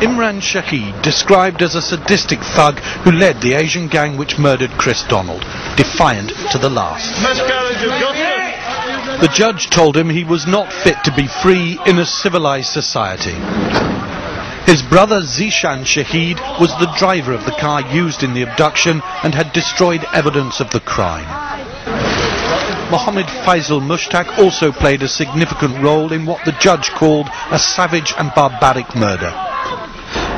Imran Shahid, described as a sadistic thug who led the Asian gang which murdered Chris Donald, defiant to the last. The judge told him he was not fit to be free in a civilized society. His brother Zishan Shahid was the driver of the car used in the abduction and had destroyed evidence of the crime. Mohammed Faisal Mushtaq also played a significant role in what the judge called a savage and barbaric murder.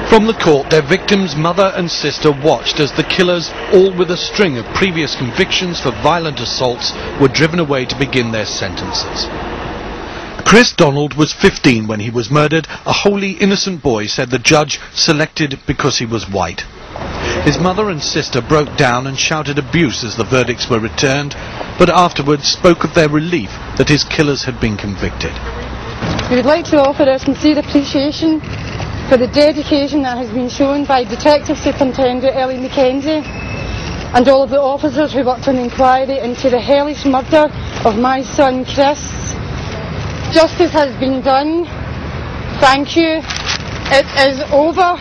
From the court, their victims' mother and sister watched as the killers, all with a string of previous convictions for violent assaults, were driven away to begin their sentences. Chris Donald was 15 when he was murdered, a wholly innocent boy, said the judge, selected because he was white. His mother and sister broke down and shouted abuse as the verdicts were returned, but afterwards spoke of their relief that his killers had been convicted. We would like to offer our sincere appreciation for the dedication that has been shown by Detective Superintendent Ellie Mackenzie and all of the officers who worked on the inquiry into the hellish murder of my son Chris. Justice has been done. Thank you. It is over.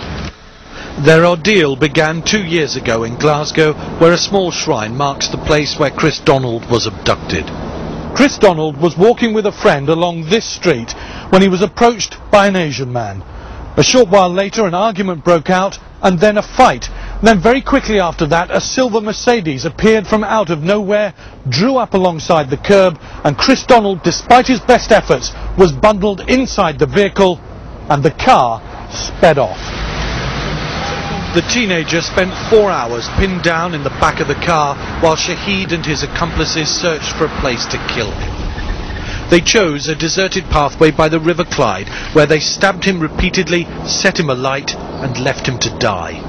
Their ordeal began 2 years ago in Glasgow, where a small shrine marks the place where Chris Donald was abducted. Chris Donald was walking with a friend along this street when he was approached by an Asian man. A short while later, an argument broke out, and then a fight. Then very quickly after that, a silver Mercedes appeared from out of nowhere, drew up alongside the curb, and Chris Donald, despite his best efforts, was bundled inside the vehicle, and the car sped off. The teenager spent 4 hours pinned down in the back of the car while Shahid and his accomplices searched for a place to kill him. They chose a deserted pathway by the River Clyde, where they stabbed him repeatedly, set him alight, and left him to die.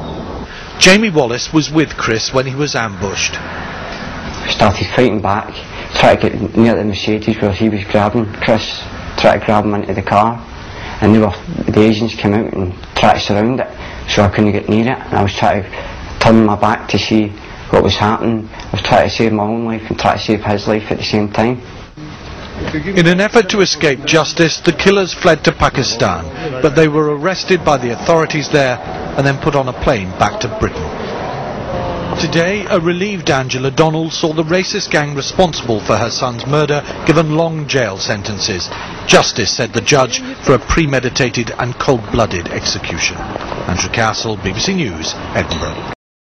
Jamie Wallace was with Chris when he was ambushed. I started fighting back, tried to get near the Mercedes where he was grabbing Chris, tried to grab him into the car, and the Asians came out and tried to surround it, so I couldn't get near it, and I was trying to turn my back to see what was happening. I was trying to save my own life and try to save his life at the same time. In an effort to escape justice, the killers fled to Pakistan, but they were arrested by the authorities there and then put on a plane back to Britain. Today, a relieved Angela Donald saw the racist gang responsible for her son's murder given long jail sentences. Justice, said the judge, for a premeditated and cold-blooded execution. Andrew Castle, BBC News, Edinburgh.